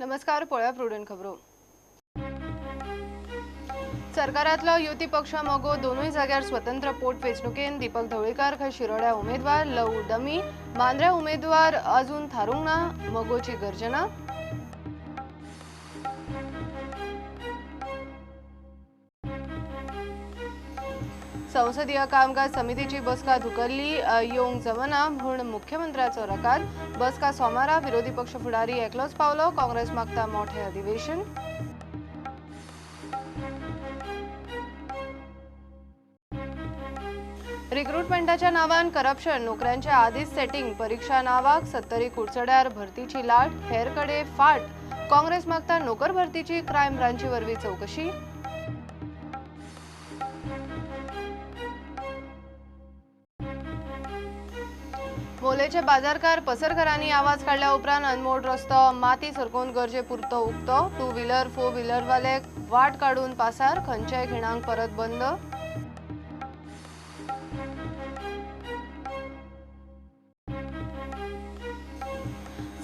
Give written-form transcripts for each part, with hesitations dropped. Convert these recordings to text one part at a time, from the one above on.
नमस्कार. पळया प्रुडंट खबरो. सरकारातलो युती पक्ष मगो दोनूय जाग्यार स्वतंत्र पोटवेंचणुकेन दीपक ढवळीकर खंय शिरोड्या उमेदवार लव डमी मांद्र्या उमेदवार अजून थारूंक ना मगोची गर्जना. संसदीय कामकाज समितीची बसका धुकल्ली येवंक जमना म्हूण मुख्यमंत्र्याचो रकाद. बसका सोमारा विरोधी पक्ष फुडारी एकलोच पावलो. काँग्रेस मागता मोठे अधिवेशन. रिक्रुटमेंटाच्या नावान करप्शन नोकऱ्यांच्या आधीच सेटिंग परीक्षा नावाक 70 कुडचड्यार भरतीची लाट हेरकडे फाट. काँग्रेस मागता नोकर भरतीची क्रायम ब्रांची वरवीं चौकशी. मोलेचे बाजारकार पसरकरांनी आवाज काढल्या उपरांत अनमोड रस्तो माती सरकून गरजे पुरतो उक्तो. 2 व्हीलर 4 व्हीलर वाले वाट काढून पासार खंयच्याय खिणांक परत बंद.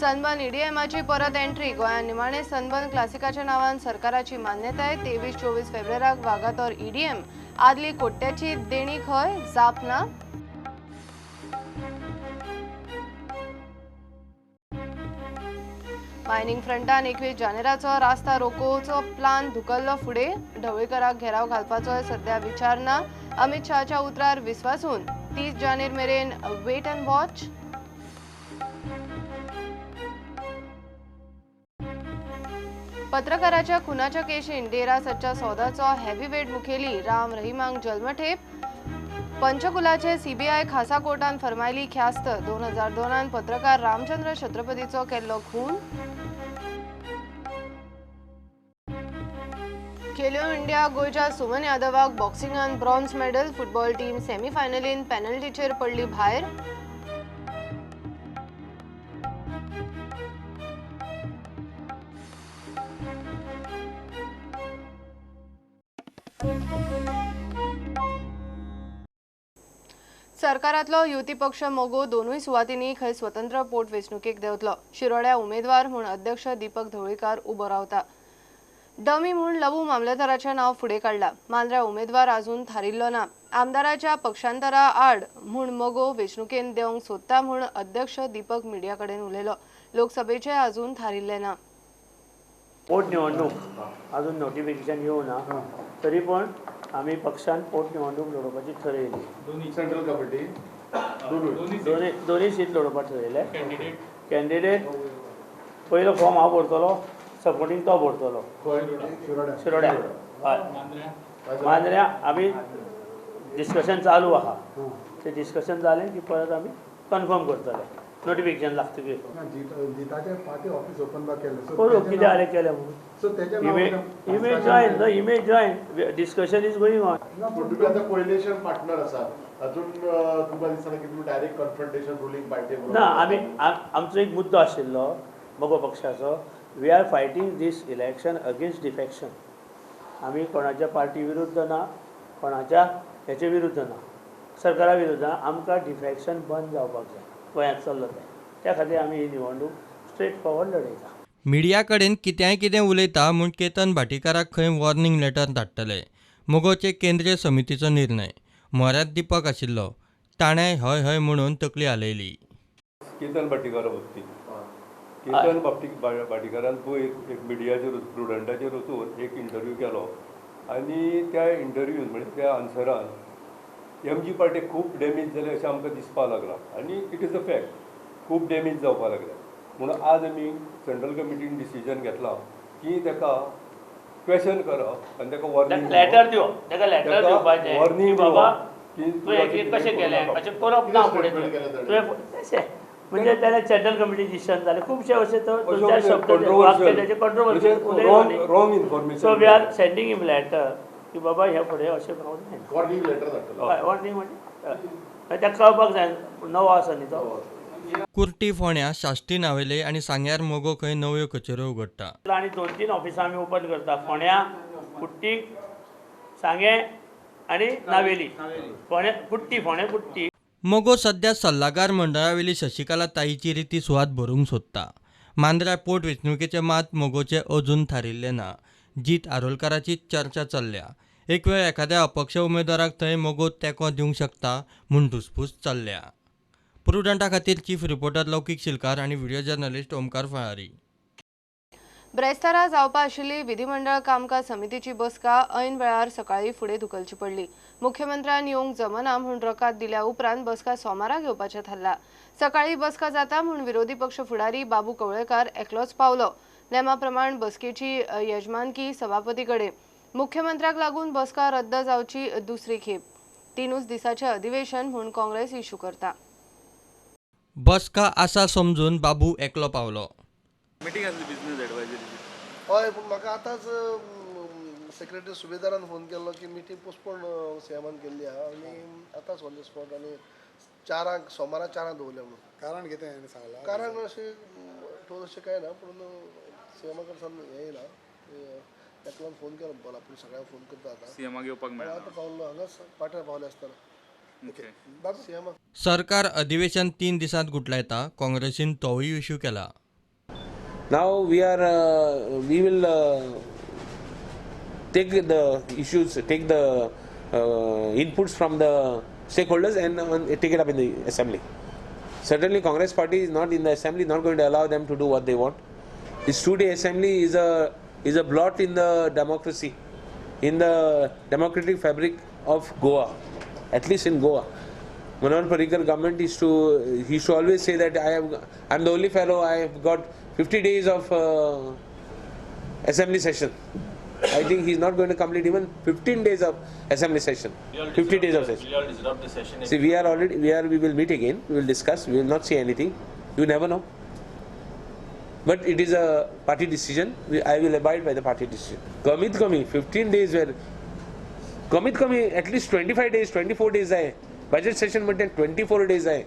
सनबर्न ईडीएमाची परत एंट्री. गोंयांत निमाणे सनबर्न क्लासिकाच्या नावान सरकाराची मान्यताय. 23-24 फेब्रुवाराक वागातोर ईडीएम. आदली कोट्याची देणी खंय जाप ना. मायनिंग फ्रंटान 21 जानेराचो रास्ता रोकोवचो प्लान धुकल्लो फुडें. ढवळीकराक घेराव घालपाचो सध्या विचार ना. अमित शहाच्या उतरार विस्वासून 30 जानेर मेरेन वेट अँड वॉच. पत्रकाराच्या खुनाच्या केशीन डेरा सच्चा सौदाचो हेवीवेट मुखेली राम रहिमांक जल्मठेप. पंचकुलाचे सीबीआय खासा कोर्टान फरमायली ख्यास्त. 2002 पत्रकार रामचंद्र छत्रपतीचो केल्लो खून. खेलो इंडिया गोयच्या सुमन यादवाक बॉक्सिंगान ब्रॉन्झ मेडल. फुटबॉल टीम सेमीफायनलीन पेनल्टीचेर पडली भायर. सरकारातलो युती पक्ष मोगो दोनूय सुवातींनी खंय स्वतंत्र पोटवेंचणुकेक देंवतलो. शिरोड्या उमेदवार म्हूण अध्यक्ष दीपक ढवळीकर उबो रावता. डमी म्हूण लवू मामलेदाराचें नांव फुडें काडलां. मांद्र्या उमेदवार अजून थारिल्लो ना. आमदाराच्या पक्षांतरा आड म्हूण मगो वेंचणुकेन देंवंक सोदता म्हूण अध्यक्ष दीपक मिडिया कडेन उलयलो. लोकसभेचे अजून थारिल्ले ना. पोटनिवडणूक अजून नोटिफिकेशन येवना तरी पण आम्ही पक्षान पोटनिवडणूक लडोवपाची ठरयली. दोन्ही सेंट्रल कमिटी दोन्ही सीट लडोवपाक ठरयले. कॅन्डिडेट पयलो फॉर्म हांव भरतलो, सपोर्टींग तो भरतलो. शिरोड्या मांद्र्या आमी डिस्कशन चालू आहा. ते डिस्कशन जालें की परत आमी कन्फर्म करतले. नोटिफिकेशन लागतकीर जिताचे पार्टी ऑफिस ओपन केले करूं कितें जालें केलें म्हणून. सो तेच्या image join discussion is going on. पण तुम्ही आता कोएलिशन पार्टनर आसा अजून तुमकां दिसना की तुम्ही डायरेक्ट कन्फ्रंटेशन रुलिंग पार्टी ना. आमी आमचो एक मुद्दो आशिल्लो मगो पक्षाचो. We are fighting this election against defection. आमी कोणाच्या पार्टी विरुद्ध ना, कोणाच्या हेचे विरुद्ध ना, सरकारा विरुद्ध ना. आमकां डिफेक्शन बंद जावपाक जाय. गोंयांत चल्लो जाय त्या खातीर आमी ही निवडणूक स्ट्रेट फॉरवर्ड लडयता. मिडिया कडेन कितें उलयता म्हूण केतन भाटीकाराक खंय वॉर्निंग लेटर धाडटले. मोगोचे केंद्रीय समितीचो निर्णय. म्हऱ्यांत दीपक आशिल्लो. ताणें हय हय म्हणून तकली हालयली. केतन भाटीकारा बाबतीत केतन भाटीकारान पळय एक मिडियाचेर प्रुडंटाचेर वचून एक इंटरव्यू केलो आनी त्या इंटरव्यून म्हणजे त्या आन्सरान एमजी पार्टीक खूब डॅमेज जालें अशें आमकां दिसपाक लागलां. आनी इट इज अ फॅक्ट खूब डॅमेज जावपाक लागलें. म्हणून आज आमी सेंट्रल कमिटीन डिसिजन घेतलां की ताका क्वेश्चन करप आनी ताका वॉर्निंग लेटर दिवपाचें वॉर्निंग बाबा की तुवें कशें केलें अशें करप ना फुडें तुवें म्हणजे त्याने सेंट्रल कमिटी डिसिजन जालें. खुबशे अशें तो दोन-चार शब्द wrong information. So we are sending him letter की बाबा ह्या फुडें अशें जावंक जायना. Warning letter धाडटलो. वॉर्निंग म्हणजे ताका कळपाक जाय नवो आसा न्ही तो. कुर्टी फोंड्या शाश्टी नावेले आनी सांग्यार मोगो खंय नव्यो कचेऱ्यो उगडटा. आनी 2-3 ऑफिसां आमी ओपन करता. फोंड्या, कुट्टी, सांगे आनी नावेली. फोंड्या कुट्टी. मोगो सध्या सल्लागार मंडळावेली शशिकला ताईची रिती सुवात भरूंक सोदता. मांद्रा पोटवेंचणुकेचे मात मोगोचे अजून थारिल्ले ना. जीत आरोलकाराची चर्चा चल्ल्या. एक वेळ एखाद्या अपक्ष उमेदवाराक थंय मोगो तेंको दिवंक शकता म्हूण धुसफूस चल्ल्या. प्रुडंटा खातीर चीफ रिपोर्टर लौकीक शिलकार आनी व्हिडिओ जर्नलिस्ट ओमकार फळारी. ब्रेस्तारा जावपा आशिल्ली विधिमंडळ कामकाज समितीची बसका ऐन वेळार सकाळी फुडें धुकलची पडली. मुख्यमंत्र्यान येवंक जमना म्हूण रकाद दिल्या उपरांत बसका सोमारा घेवपाचें थारला. सकाळी बसका जाता म्हूण विरोधी पक्ष फुडारी बाबू कवळेकार एकलोच पावलो. नेमा प्रमाण बसकेची यजमानकी सभापती कडेन. मुख्यमंत्र्याक लागून बसका रद्द जावची दुसरी खेप. 3 दिसाचें अधिवेशन म्हूण काँग्रेस इश्यू करता. बसका आसा समजून बाबू एकलो पावलो. मिटींग आसली बिझनेस एडवायजरीची. हय पूण म्हाका आतांच सेक्रेटरी सुबेदारान फोन केल्लो की मिटींग पोस्टपोन सीएमान केल्ली आहा आनी आतांच ऑन द स्पॉट आनी 4 सोमारा 4 दवरल्या म्हणून. कारण कितें सांगलां? कारण अशें ठोस अशें कांय ना पूण सीएमा कडच्यान हें येयला. एकल्यान फोन केलो बोला पूण सगळ्यांक फोन करता आतां. सीएमाक येवपाक मेळना. आतां पावलो हांगाच पाट्यार पावले आसतना. ओके. बाबू सीएमा सरकार अधिवेशन 3 दिसांत गुटलायता. काँग्रेसीन तोवूय इश्यू केला. Now we will take the issues, take the inputs from the stakeholders and take it up in the assembly. Certainly Congress party is not in the assembly, not going to allow them to do what they want. This 2-day assembly is a blot in the democracy, in the democratic fabric of Goa, at least in Goa. Manohar Parrikar government he should always say that I'm the only fellow, I have got 50 days of assembly session. I think he's not going to complete even 15 days of assembly session. 50 days of session. We all disrupt the session. See, we will meet again. We will discuss. We will not say anything. You never know. But it is a party decision. I will abide by the party decision. Kamit kami 15 days where kamit kami at least 25 days, 24 days आहे. Budget session मध्ये 24 days आहे.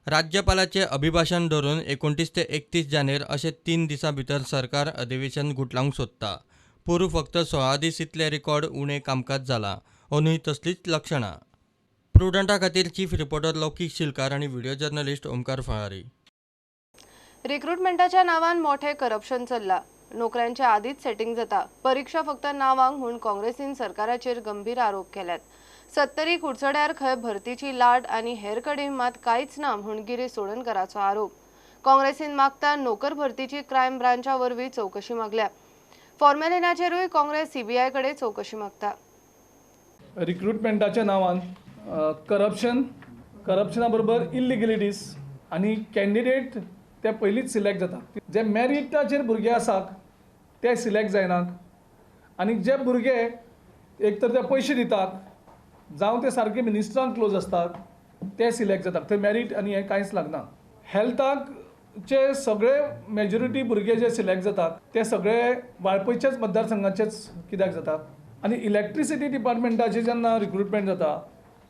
राज्यपालाचे अभिभाषण धरून 29 ते 31 जानेर अशे 3 दिसां भितर सरकार अधिवेशन गुटलावंक सोदता. पूर्व फक्त 16 दीस इतले रिकॉर्ड उणें कामकाज जाला. अंदूय तसलीच लक्षणां. प्रुडंटा खातीर चीफ रिपोर्टर लौकीक शिलकार आनी व्हिडिओ जर्नलिस्ट ओमकार फळारी. रिक्रुटमेंटाच्या नावान मोठे करप्शन चल्ला. नोकऱ्यांच्या आदींच सेटिंग जाता. परीक्षा फक्त नावांक म्हूण काँग्रेसीन सरकाराचेर गंभीर आरोप केल्यात. 70 कुडचड्यार खंय भरतीची लाट आनी हेर कडेन मात कांयच ना म्हूण गिरीश सोडणकराचो आरोप. काँग्रेसीन मागता नोकर भरतीची क्रायम ब्रांचा वरवीं चवकशी मागल्या. फॉर्मेलिनाचेरूय काँग्रेस सीबीआय कडेन चवकशी मागता. रिक्रुटमेंटाच्या नावान करप्शना बरोबर इल्लिगलिटीज आनी कॅन्डिडेट ते पयलींच सिलेक्ट जाता. जे मॅरिटाचेर भुरगे आसात ते सिलेक्ट जायनात आनी जे भुरगे एक तर ते पयशे दितात जावं ते सारके मिनिस्टरांक क्लोज असतात ते सिलेक्ट जातात. थंय मॅरीट आनी हें कांयच लागना. हेल्थाचे सगळे मेजॉरिटी भुरगे जे सिलेक्ट जातात ते सगळे वाळपयच्याच मतदारसंघाचेच कित्याक जातात. आनी इलेक्ट्रिसिटी डिपार्टमेंटाचे जेन्ना रिक्रुटमेंट जाता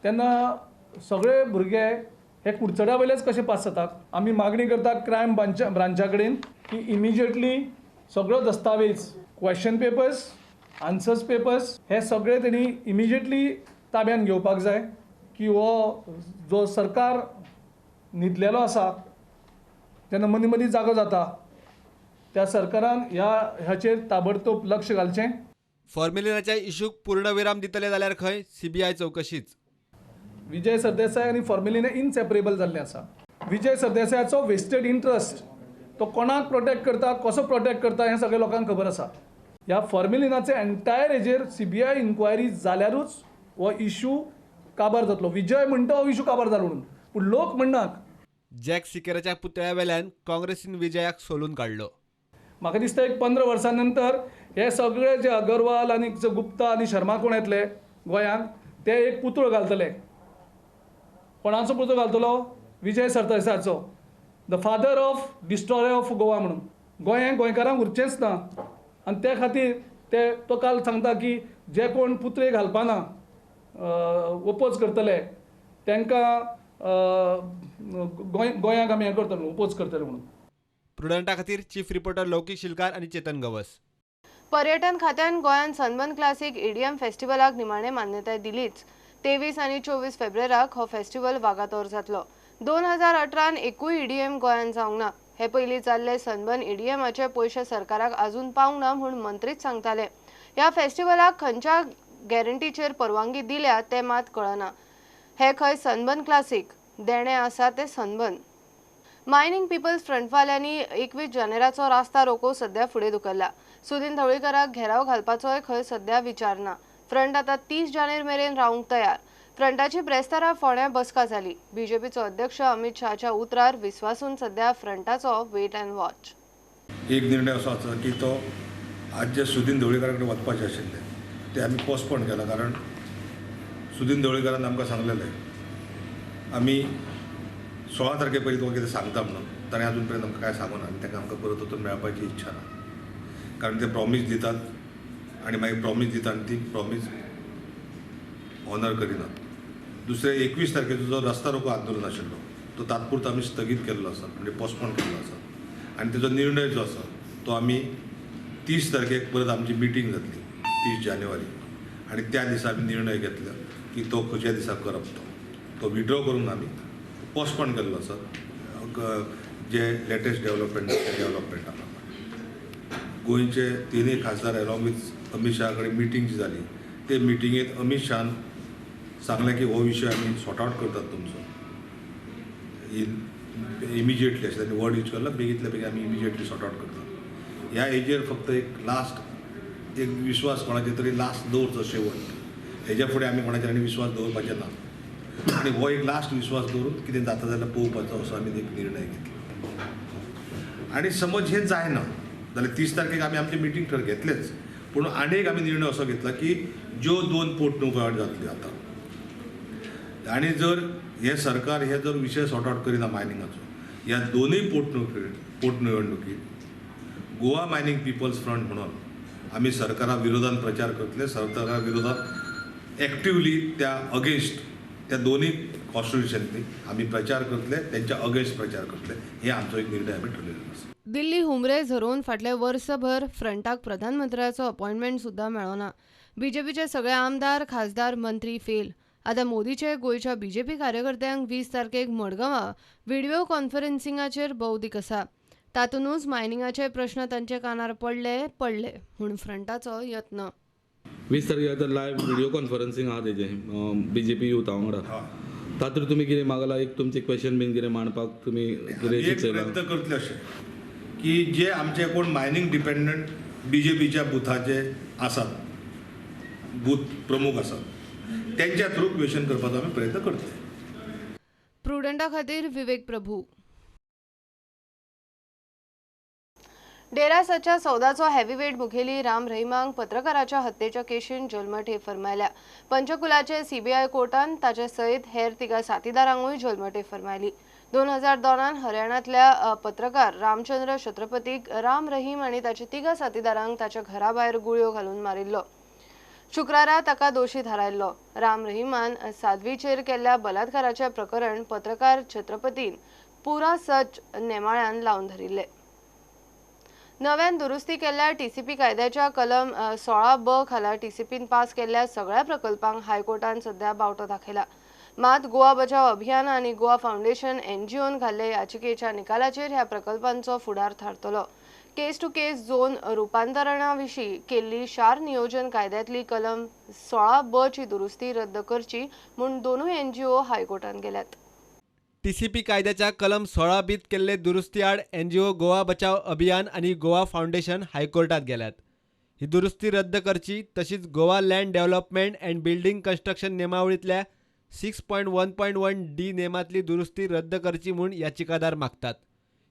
तेन्ना सगळे भुरगे हे कुडचड्या वयलेच कशे पास जातात. आमी मागणी करतात क्रायम ब्रांचा कडेन की इमिजिएटली सगळो दस्तावेज, क्वेश्चन पेपर्स, आन्सर्स पेपर्स हे सगळे तेणी इमिजिएटली ताब्यान घेवपाक जाय की हो जो सरकार न्हिदलेलो आसा जेन्ना मदीं मदीं जागो जाता त्या सरकारान ह्याचेर ताबडतोब लक्ष घालचें. फॉर्मेलिनाच्या इश्यूक पूर्णविराम दितले जाल्यार खंय सीबीआय चवकशीच. विजय सरदेसाय आनी फॉर्मेलिना इनसेपरेबल जाल्ले आसा. विजय सरदेसायाचो वेस्टेड इंट्रस्ट तो कोणाक प्रोटेक्ट करता, कसो प्रोटेक्ट करता हें सगळ्या लोकांक खबर आसा. ह्या फॉर्मेलिनाचे एंटायर हेजेर सीबीआय इन्क्वायरी जाल्यारूच हो इश्यू काबार जातलो. विजय म्हणटा हो इश्यू काबार जालो म्हणून, पूण लोक म्हणनात. जॅक सिकेराच्या पुतळ्या वेल्यान काँग्रेसीन विजयाक सोलून काडलो. म्हाका दिसता एक 15 वर्सां नंतर हे सगळे जे अगरवाल आनी जे गुप्ता आनी शर्मा कोण येतले गोंयांत ते एक पुतळो घालतले. कोणाचो पुतळो घालतलो? विजय सरदेसायाचो, the father of destroyer of Goa म्हणून. गोंयांत गोंयकारांक उरचेंच ना आनी त्या खातीर तो काल सांगता की जे कोण पुतळे घालपाना ओपोज करतले तांकां गोंयांक आमी हें करतले, ओपोज करतले म्हणून. प्रुडंटा खातीर चीफ रिपोर्टर लौकीक शिलकार आनी चेतन गवस. पर्यटन खात्यान गोंयांत सनबर्न क्लासीक EDM फेस्टिवलाक निमाणे मान्यताय दिलीच. 23 आनी 24 फेब्रुवाराक हो फेस्टिवल वागातोर जातलो. 2018 एकूय EDM गोंयांत जावंक ना. हे पयलीं जाल्ले सनबर्न EDMचे पयशे सरकाराक अजून पावंक ना म्हूण मंत्रीच सांगताले. ह्या फेस्टिवलाक खंयच्या गॅरंटीचेर परवानगी दिल्या ते मात कळना. हे खंय सनबर्न क्लासिक देणे आसा ते सनबर्न. मायनिंग पीपल्स फ्रंटवाल्यांनी 21 जानेराचो रास्ता रोको सध्या फुडें धुकल्ला. सुदीन ढवळीकाराक घेराव घालपाचोय खंय सध्या विचार ना. फ्रंट आता 30 जानेर मेरेन रावंक तयार. फ्रंटाची ब्रेस्तारा फोंड्या बसका जाली. बीजेपीचो अध्यक्ष अमित शहाच्या उतरार विस्वासून सध्या फ्रंटाचो वेट अँड वॉच. एक निर्णय असो आसा की तो आज जे सुदीन ढवळीकारा कडेन वचपाचें आशिल्लें ते आमी पोस्टपोन केला. कारण सुदीन ढवळीकारान आमकां सांगलेलें आमी 16 तारखे पयलीं तुका कितें सांगता म्हणून. ताणें अजून पर्यंत आमकां कांय सांगूं ना आनी ताका आमकां परत वचून मेळपाची इच्छा ना. कारण ते प्रॉमीस दितात आनी मागीर प्रॉमीस दिता आनी ती प्रॉमीस ऑनर करिनात. दुसरे 21 तारखेचो जो रस्ता रोको आंदोलन आशिल्लो तो तात्पुरतो आमी स्थगीत केल्लो आसा, म्हणजे पोस्टपोन केल्लो आसा. आनी तेजो निर्णय जो आसा तो आमी 30 तारखेक परत आमची मिटींग जातली 30 जानेवारी. आनी त्या दिसा आमी निर्णय घेतलो की तो खंयच्या दिसा करप. तो विड्रॉ करून आमी पोस्टपोन केल्लो आसा. जे लेटेस्ट डेव्हलपमेंटा गोंयचे तिनूय खासदार अलॉंग वीथ अमित शहा कडेन मिटींग जी जाली ते मिटींगेंत अमित शहान सांगलें की हो विशय आमी सॉर्ट आउट करतात तुमचो इमिजिएटली. अशें तांणी वर्ड यूज केला, बेगींतल्या बेगीन आमी इमिजिएटली सॉर्ट आउट करतात. ह्या एजीर फक्त एक विश्वास कोणाचेर तरी लास्ट दवरचो शेवट. हेज्या फुडें आमी कोणाचेर आनी विश्वास दवरपाचें ना. आनी हो एक लास्ट विश्वास दवरून कितें जाता जाल्यार पळोवपाचो असो आमी एक निर्णय घेतलो. आनी समज हें जायना जाल्यार 30 तारखेक आमी आमचें मिटींग तर घेतलेंच, पूण आनीक आमी निर्णय असो घेतला की ज्यो 2 पोटनिवडणुको जातल्यो आतां आनी जर हे सरकार हे जर विशय सॉर्ट आउट करिना मायनिंगाचो, ह्या दोनूय पोटनिवडणुकीत गोवा मायनिंग पीपल्स फ्रंट म्हणून आमी सरकारा विरोधान प्रचार करतले. सरकारा विरोधात एक्टिवली त्या अगेन्स्ट त्या दोनूय कॉन्स्टिट्युशननी आमी प्रचार करतले, तेंच्या अगेन्स्ट प्रचार करतले. हे आमचो एक निर्णय आमी ठरलेलो आसा. दिल्ली हुमरे झरोवन फाटले वर्सभर फ्रंटाक प्रधानमंत्र्याचो अपॉइंटमेंट सुद्दां मेळना. बीजेपीचे सगळे आमदार खासदार मंत्री फेल. आतां मोदीचे गोंयच्या बीजेपी कार्यकर्त्यांक 20 तारखेक मडगांवां व्हिडिओ कॉन्फरन्सिंगाचेर भौदीक आसा. तातूंतूच मायनिंगाचे प्रश्न तांचे कानार पडले म्हूण फ्रंटाचो यत्न. 20 तारखेक लायव्ह व्हिडिओ कॉन्फरन्सिंग आहा तेजें बीजेपी युथा वांगडा. तातूंत तुमी कितें मागला, एक तुमचें क्वेश्चन बीन कितें मांडपाक तुमी कितें चिंतलेला? प्रयत्न करतले अशें की जे आमचे कोण मायनिंग डिपेंडंट बीजेपीच्या बुथाचे आसात, बूथ प्रमुख आसात, त्यांच्या थ्रू क्वेश्चन करपाचो आमी प्रयत्न करतले. प्रुडंटा खातीर विवेक प्रभू. डेरा सच्चा सौदाचो हेवीवेट मुखेली राम रहिमांक पत्रकाराच्या हत्येच्या केशीन जल्मठे फरमायल्या. पंचकुलाचे CBI कोर्टान ताचे सयत हेर 3 साथीदारांकूय जल्मठे फरमायली. 2002 हरियाणांतल्या पत्रकार रामचंद्र छत्रपतीक राम रहीम आनी ताच्या 3 साथीदारांक ताच्या घरा भायर गुळयो घालून मारिल्लो. शुक्रारा ताका दोशी थारायल्लो. राम रहिमान साध्वीचेर केल्ल्या बलात्काराचे प्रकरण पत्रकार छत्रपतीन पुरा सच नेमाळ्यान लावन धरिल्ले. नव्यान दुरुस्ती केल्ल्या TCP कायद्याच्या कलम 16(ब) खाला TCPन पास केल्ल्या सगळ्या प्रकल्पांक हायकोर्टान सध्या बावटो दाखयला. मात गोवा बचाव अभियान आनी गोवा फाउंडेशन NGOन घाल्ले याचिकेच्या निकालाचेर ह्या प्रकल्पांचो फुडार थारतलो. केस टू केस झोन रुपांतरणाविशीं केल्ली शार नियोजन कायद्यांतली कलम 16(ब) ची दुरुस्ती रद्द करची म्हूण दोनूय NGO हायकोर्टान गेल्यात. TCP कायद्याच्या कलम 16(b) केल्ले दुरुस्ती आड NGO गोवा बचाव अभियान आणि गोवा फाउंडेशन हायकोर्टात गेल्यात. ही दुरुस्ती रद्द करची, तशीच Goa land development and building construction नेमावळीतल्या 6.1.1D नेमातली दुरुस्ती रद्द करची म्हूण याचिकादार मागतात.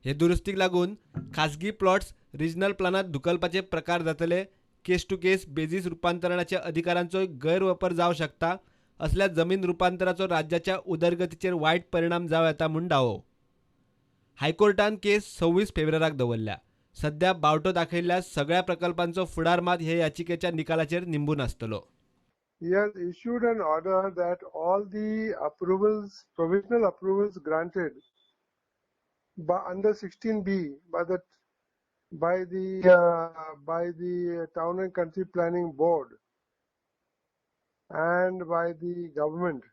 हे दुरुस्तीक लागून खासगी प्लॉट्स रिजनल प्लानात धुकलपाचे प्रकार जातले. केस टू केस बेजीस रुपांतरणाच्या अधिकारांचो गैरवापर जावं शकता. असल्या जमीन रुपांतराचो राज्याच्या उदरगतीचेर वायट परिणाम जावं येता म्हूण दावो. हायकोर्टान केस 26 फेब्रुवाराक दवरल्या. सध्या बावटो दाखयल्ल्या सगळ्या प्रकल्पांचो फुडार मात हे याचिकेच्या निकालाचेर निंबून आसतलो. He has issued an order that all the approvals, provisional approvals granted under 16(b) by the Town and Country Planning Board and by the government,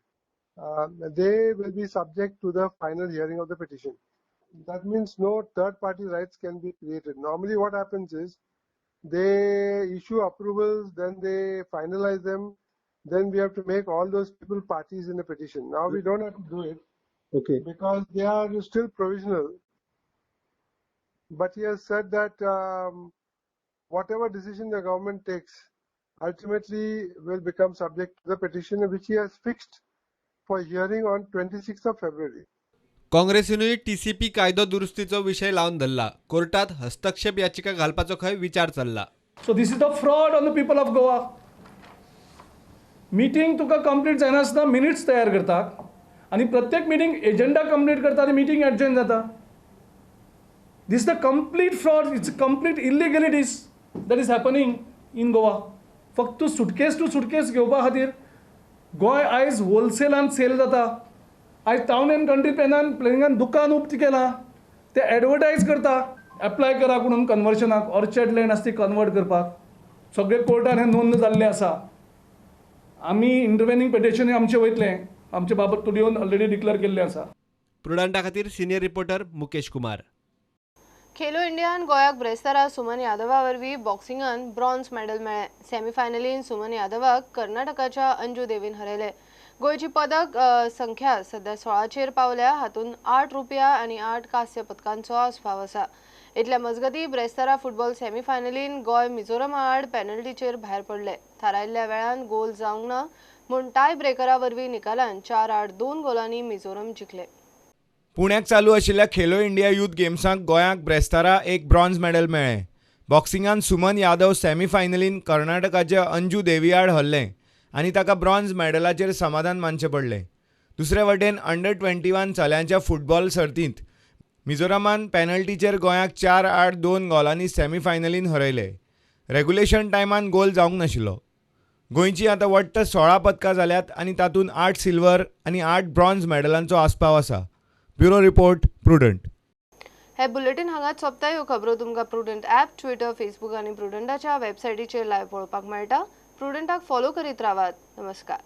they will be subject to the final hearing of the petition. that means no third party rights can be created. Normally what happens is they issue approvals, then they finalize them, then we have to make all those people parties in a petition. Now we don't have to do it. Okay. Because they are still provisional. But he has said that whatever decision the government takes ultimately will become subject to the petition, which he has fixed for hearing on 26th of February. काँग्रेसीनूय TCP कायदो दुरुस्तीचो विषय लावन धरला. कोर्टात हस्तक्षेप याचिका घालपाचो खंय विचार चल्ला. So this is the fraud on the people of Goa. Meeting तुका कंप्लीट जायनासतना मिनिट्स तयार करतात आणि प्रत्येक मीटिंग एजेंडा कंप्लीट करता आणि मीटिंग एडजॉर्न जाता. This is the complete fraud. It's complete illegalities that is happening in Goa. फक्त सुटकेस टू सुटकेस घेवपा खातीर गोंय आयज होलसेलान सेल जाता. आयज टावन एंड कंट्री प्लॅनिंगान दुकान उक्ती केलां. ते एडवर्टायज करता एप्लाय करा म्हणून कन्वर्शनाक. ऑर्चर्ड लँड आसा ती कन्वर्ट करपाक सगळे कोर्टान हें नोंद जाल्लें आसा. आमी इंटरव्हेनिंग पिटिशन आमचें वयतलें. आमचे बाबत तुडीवन ऑलरेडी डिक्लेअर केल्लें आसा. प्रुडंटा खातीर senior reporter Mukesh Kumar. Khelo Indian गोंयाक ब्रेस्तारा सुमन यादवा वरवीं बॉक्सिंगान ब्रॉन्झ मेडल मेळ्ळें. सेमीफायनलीन सुमन यादवाक कर्नाटकाच्या अंजू देवीन हरयलें. गोंयची पदक संख्या सध्या 16चेर पावल्या. हातूंत 8 रुपया आनी 8 कांस्य पदकांचो आस्पाव आसा. इतल्या मजगतीं ब्रेस्तारा फुटबॉल सेमीफायनलीन गोंय मिझोरामा आड पेनल्टीचेर भायर पडलें. थारायल्ल्या वेळान गोल जावंक ना म्हूण टाय ब्रेकरा वरवीं निकालान 4-8 गोलांनी मिझोराम जिखले. पुण्याक चालू आशिल्ल्या खेलो इंडिया यूथ गेम्सांत गोंयाक ब्रेस्तारा एक ब्रॉन्झ मेडल मेळ्ळें. बॉक्सिंगान सुमन यादव सेमीफायनलीन कर्नाटकाचे अंजू देवी आड हरलें आनी ताका ब्रॉन्झ मेडलाचेर समाधान मानचें पडलें. दुसरे वटेन अंडर-21 चल्यांच्या फुटबॉल सर्तींत मिझोरामान पेनल्टीचेर गोंयाक 4-8 गोलांनी सेमीफायनलीन हरयलें. रेग्युलेशन टायमान गोल जावंक नाशिल्लो. गोंयची आतां वट्ट 16 पदकां जाल्यात आनी तातूंत 8 सिल्वर आनी 8 ब्रॉन्झ मेडलांचो आस्पाव आसा. Bureau report prudent. हे बुलेटिन हांगाच सोंपता. ह्यो खबरो तुमकां प्रुडंट ॲप, ट्विटर, फेसबूक आनी प्रुडंटाच्या वेबसायटीचेर लायव्ह पळोवपाक मेळटा. प्रुडंटाक फॉलो करीत रावात. नमस्कार.